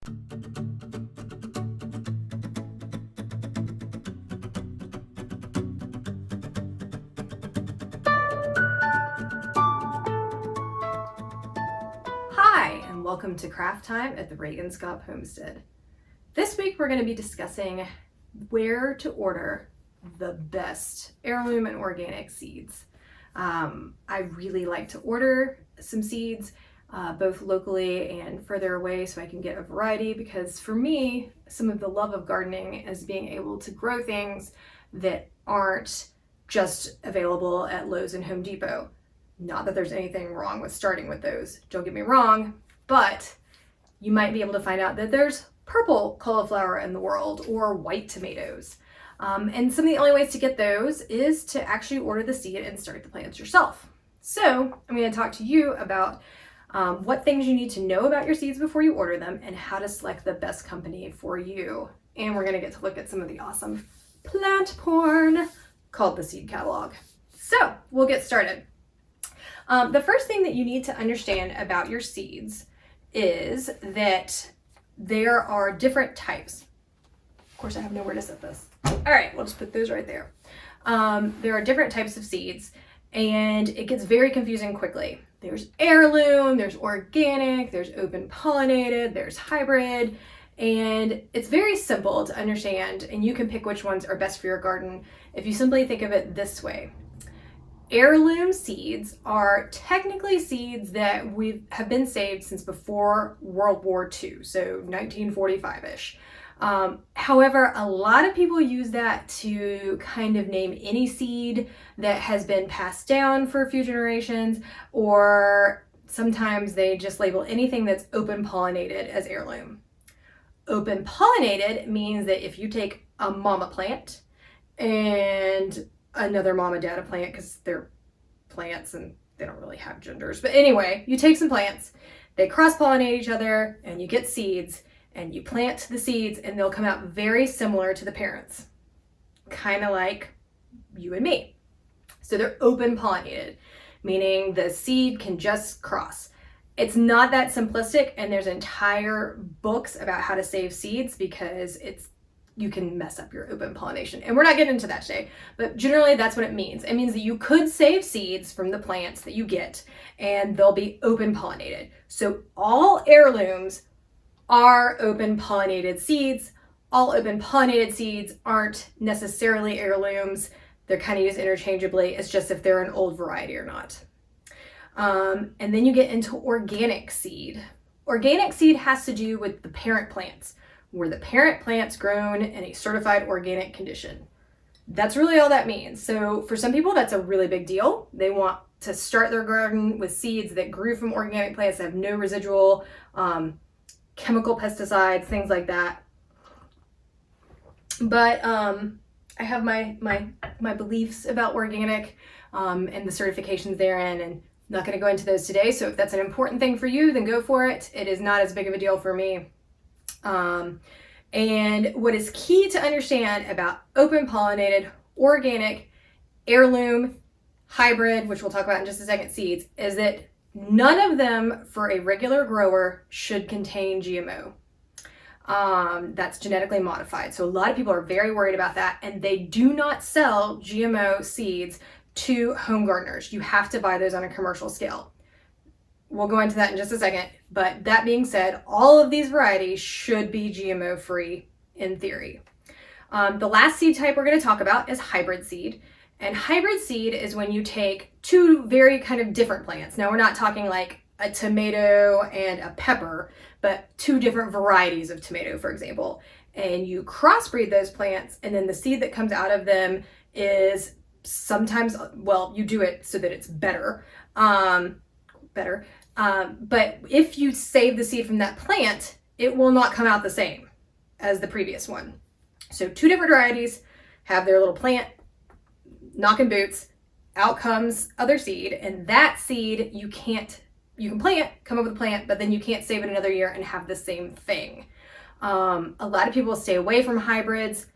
Hi, and welcome to Craft Time at the Reagan Scott Homestead. This week we're going to be discussing where to order the best heirloom and organic seeds. I really like to order some seeds both locally and further away so I can get a variety, because for me, some of the love of gardening is being able to grow things that aren't just available at Lowe's and Home Depot. Not that there's anything wrong with starting with those, don't get me wrong, but you might be able to find out that there's purple cauliflower in the world or white tomatoes. And some of the only ways to get those is to actually order the seed and start the plants yourself. So I'm going to talk to you about what things you need to know about your seeds before you order them and how to select the best company for you. And we're going to get to look at some of the awesome plant porn called the seed catalog. So we'll get started. The first thing that you need to understand about your seeds is that there are different types. Of course, I have nowhere to set this. All right, we'll just put those right there. There are different types of seeds, and it gets very confusing quickly. There's heirloom, there's organic, there's open-pollinated, there's hybrid, and it's very simple to understand, and you can pick which ones are best for your garden if you simply think of it this way. Heirloom seeds are technically seeds that have been saved since before World War II, so 1945-ish. However, a lot of people use that to kind of name any seed that has been passed down for a few generations, or sometimes they just label anything that's open-pollinated as heirloom. Open-pollinated means that if you take a mama plant and another mama dada plant, because they're plants and they don't really have genders, but anyway, you take some plants, they cross-pollinate each other, and you get seeds, and you plant the seeds, and they'll come out very similar to the parents, kind of like you and me. So they're open-pollinated, meaning the seed can just cross. It's not that simplistic, and there's entire books about how to save seeds because you can mess up your open pollination. And we're not getting into that today, but generally that's what it means. It means that you could save seeds from the plants that you get, and they'll be open pollinated. So all heirlooms are open pollinated seeds. All open pollinated seeds aren't necessarily heirlooms. They're kind of used interchangeably. It's just if they're an old variety or not. And then you get into organic seed. Organic seed has to do with the parent plants, where the parent plant's grown in a certified organic condition. That's really all that means. So for some people, that's a really big deal. They want to start their garden with seeds that grew from organic plants that have no residual chemical pesticides, things like that. But I have my beliefs about organic and the certifications therein, and I'm not going to go into those today. So if that's an important thing for you, then go for it. It is not as big of a deal for me. And what is key to understand about open-pollinated, organic, heirloom, hybrid, which we'll talk about in just a second, seeds, is that none of them for a regular grower should contain GMO. That's genetically modified. So a lot of people are very worried about that, and they do not sell GMO seeds to home gardeners. You have to buy those on a commercial scale. We'll go into that in just a second, but that being said, all of these varieties should be GMO free in theory. The last seed type we're going to talk about is hybrid seed. And hybrid seed is when you take two very kind of different plants. Now, we're not talking like a tomato and a pepper, but two different varieties of tomato, for example. And you crossbreed those plants, and then the seed that comes out of them is sometimes, well, you do it so that it's better. But if you save the seed from that plant, it will not come out the same as the previous one. So two different varieties have their little plant, knocking boots, out comes other seed, and that seed you can plant, come up with a plant, but then you can't save it another year and have the same thing. A lot of people stay away from hybrids.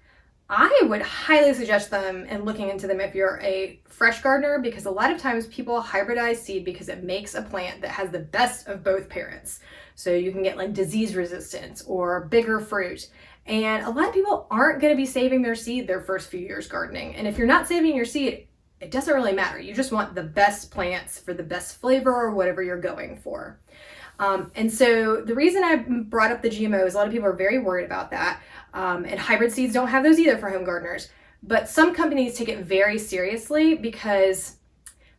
I would highly suggest them and looking into them if you're a fresh gardener, because a lot of times people hybridize seed because it makes a plant that has the best of both parents. So you can get like disease resistance or bigger fruit. And a lot of people aren't going to be saving their seed their first few years gardening. And if you're not saving your seed, it doesn't really matter. You just want the best plants for the best flavor or whatever you're going for. And so the reason I brought up the GMOs, a lot of people are very worried about that. And hybrid seeds don't have those either for home gardeners. But some companies take it very seriously because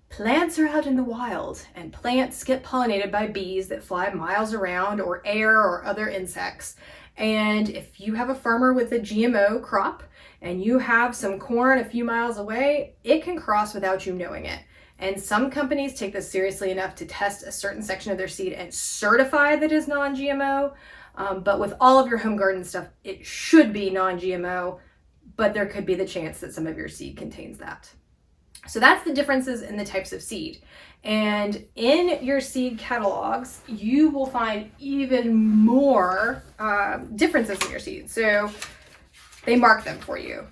plants are out in the wild and plants get pollinated by bees that fly miles around, or air or other insects. And if you have a farmer with a GMO crop and you have some corn a few miles away, it can cross without you knowing it. And some companies take this seriously enough to test a certain section of their seed and certify that it is non-GMO. But with all of your home garden stuff, it should be non-GMO, but there could be the chance that some of your seed contains that. So that's the differences in the types of seed. And in your seed catalogs, you will find even more differences in your seeds. So they mark them for you.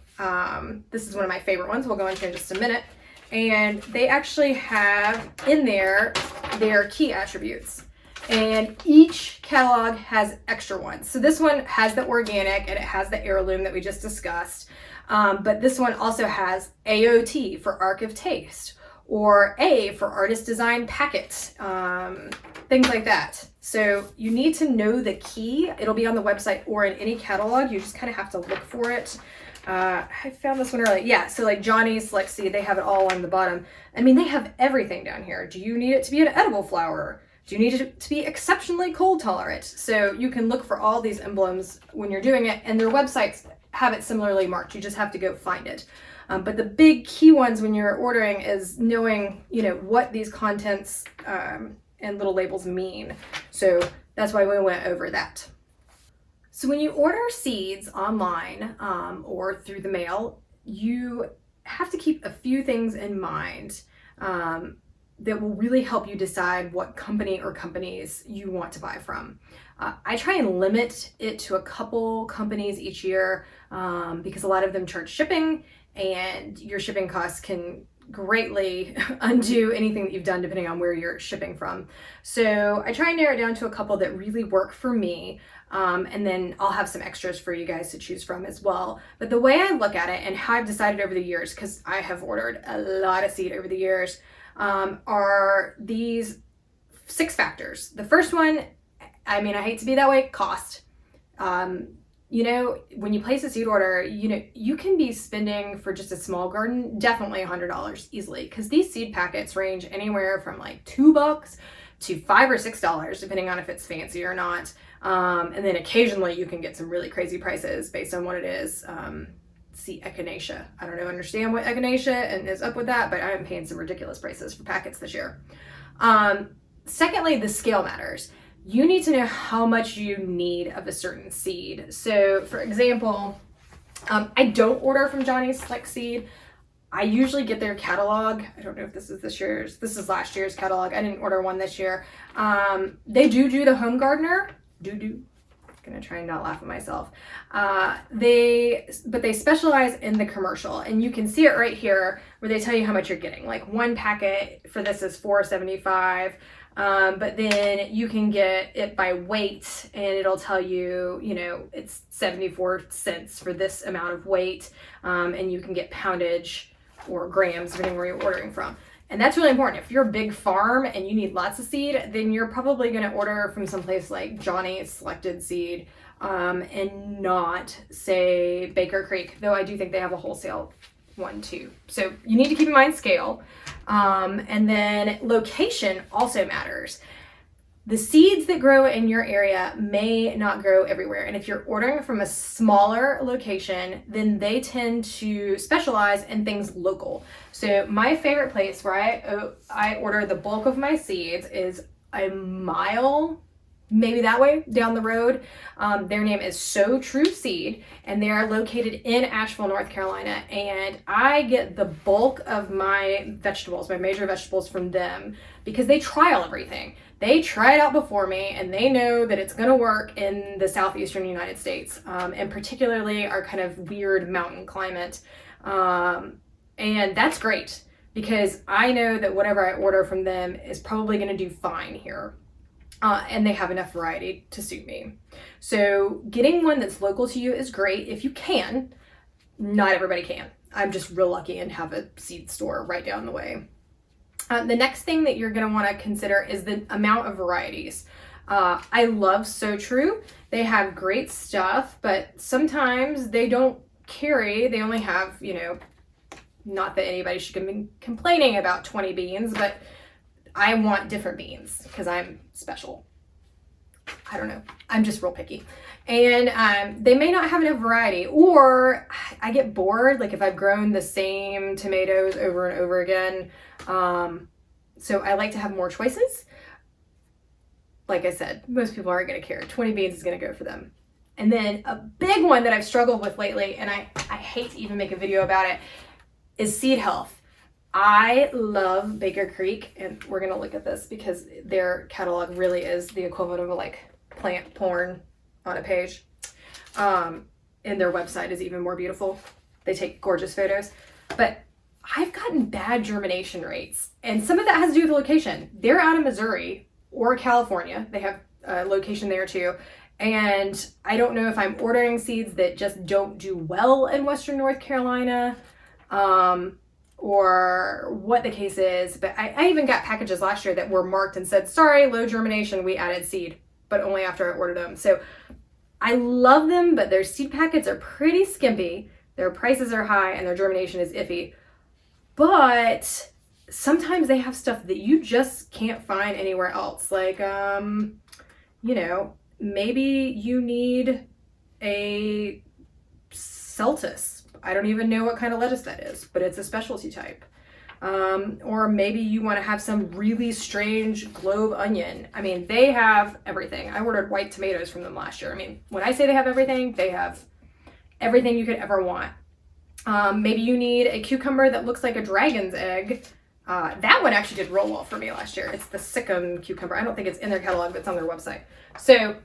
This is one of my favorite ones. We'll go into in just a minute. And they actually have in there their key attributes. And each catalog has extra ones. So this one has the organic and it has the heirloom that we just discussed. But this one also has AOT for Arc of Taste, or A for Artist Design Packet, things like that. So you need to know the key. It'll be on the website or in any catalog. You just kind of have to look for it. I found this one early. Yeah, so like Johnny's Select Seed, they have it all on the bottom. I mean, they have everything down here. Do you need it to be an edible flower? Do you need it to be exceptionally cold tolerant? So you can look for all these emblems when you're doing it, and their websites have it similarly marked. You just have to go find it. But the big key ones when you're ordering is knowing, what these contents and little labels mean. So that's why we went over that. So when you order seeds online or through the mail, you have to keep a few things in mind that will really help you decide what company or companies you want to buy from. I try and limit it to a couple companies each year because a lot of them charge shipping, and your shipping costs can greatly undo anything that you've done depending on where you're shipping from. So I try and narrow it down to a couple that really work for me. And then I'll have some extras for you guys to choose from as well. But the way I look at it and how I've decided over the years, because I have ordered a lot of seed over the years, are these 6 factors. The first one, I mean, I hate to be that way, cost. When you place a seed order, you can be spending for just a small garden, definitely $100 easily, because these seed packets range anywhere from like $2 to $5 or $6, depending on if it's fancy or not. And then occasionally you can get some really crazy prices based on what it is. See echinacea. I don't understand what echinacea and is up with that, but I'm paying some ridiculous prices for packets this year. Secondly, the scale matters. You need to know how much you need of a certain seed. So for example, I don't order from Johnny's Select Seed. I usually get their catalog. I don't know if this is this is last year's catalog. I didn't order one this year. They do the home gardener. Gonna try and not laugh at myself. But they specialize in the commercial, and you can see it right here where they tell you how much you're getting. Like one packet for this is $4.75, but then you can get it by weight, and it'll tell you, it's 74 cents for this amount of weight, and you can get poundage or grams depending where you're ordering from. And that's really important. If you're a big farm and you need lots of seed, then you're probably going to order from someplace like Johnny's Selected Seed and not, say, Baker Creek, though I do think they have a wholesale one too. So you need to keep in mind scale. And then location also matters. The seeds that grow in your area may not grow everywhere. And if you're ordering from a smaller location, then they tend to specialize in things local. So my favorite place where I order the bulk of my seeds is a mile, maybe that way, down the road. Their name is So True Seed, and they are located in Asheville, North Carolina. And I get the bulk of my vegetables, my major vegetables, from them because they trial everything. They try it out before me, and they know that it's going to work in the southeastern United States, and particularly our kind of weird mountain climate. And that's great because I know that whatever I order from them is probably going to do fine here. and they have enough variety to suit me. So getting one that's local to you is great if you can. Not everybody can. I'm just real lucky and have a seed store right down the way. The next thing that you're going to want to consider is the amount of varieties. I love So True. They have great stuff, but sometimes they don't carry, they only have, you know, not that anybody should be complaining about 20 beans, but I want different beans because I'm special. I don't know. I'm just real picky. And they may not have enough variety, or I get bored, like if I've grown the same tomatoes over and over again. So I like to have more choices. Like I said, most people aren't going to care. 20 beans is going to go for them. And then a big one that I've struggled with lately, and I hate to even make a video about it, is seed health. I love Baker Creek, and we're going to look at this because their catalog really is the equivalent of a like plant porn on a page. And their website is even more beautiful. They take gorgeous photos. But I've gotten bad germination rates, and some of that has to do with the location. They're out of Missouri or California. They have a location there too. And I don't know if I'm ordering seeds that just don't do well in Western North Carolina, or what the case is. But I even got packages last year that were marked and said, sorry, low germination, we added seed, but only after I ordered them. So I love them, but their seed packets are pretty skimpy. Their prices are high and their germination is iffy. But sometimes they have stuff that you just can't find anywhere else. Like, you know, maybe you need a Celtis. I don't even know what kind of lettuce that is, but it's a specialty type. Or maybe you want to have some really strange globe onion. I mean, they have everything. I ordered white tomatoes from them last year. I mean, when I say they have everything everything you could ever want. Maybe you need a cucumber that looks like a dragon's egg. That one actually did real well for me last year. It's the Sikkim cucumber. I don't think it's in their catalog, but it's on their website. So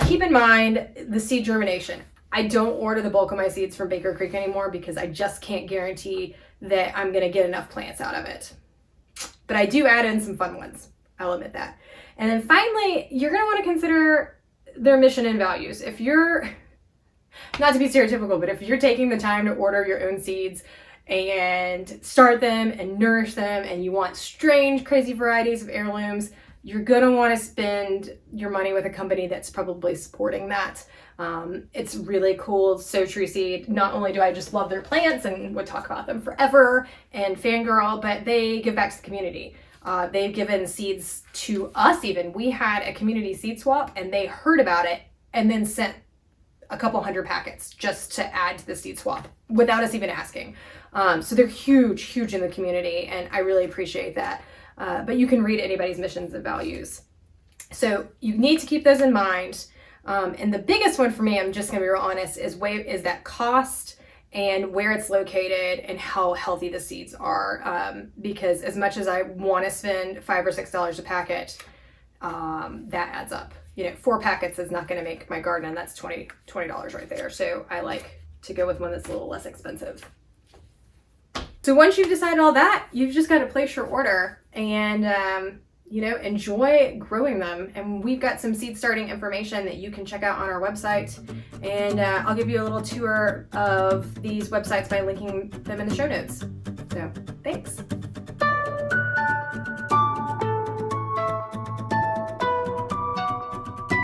keep in mind the seed germination. I don't order the bulk of my seeds from Baker Creek anymore because I just can't guarantee that I'm going to get enough plants out of it. But I do add in some fun ones. I'll admit that. And then finally, you're going to want to consider their mission and values. If you're, not to be stereotypical, but if you're taking the time to order your own seeds and start them and nourish them, and you want strange, crazy varieties of heirlooms, you're going to want to spend your money with a company that's probably supporting that. It's really cool. So True Seed, not only do I just love their plants and would talk about them forever and fangirl, but they give back to the community. They've given seeds to us even. We had a community seed swap and they heard about it and then sent a couple hundred packets just to add to the seed swap without us even asking. So they're huge in the community, and I really appreciate that. But you can read anybody's missions and values. So you need to keep those in mind. And the biggest one for me, I'm just gonna be real honest, is that cost and where it's located and how healthy the seeds are. Because as much as I want to spend $5 or $6 a packet, that adds up. You know, 4 packets is not going to make my garden, and that's $20 right there. So I like to go with one that's a little less expensive. So once you've decided all that, you've just got to place your order and you know, enjoy growing them. And we've got some seed starting information that you can check out on our website. And I'll give you a little tour of these websites by linking them in the show notes. So thanks.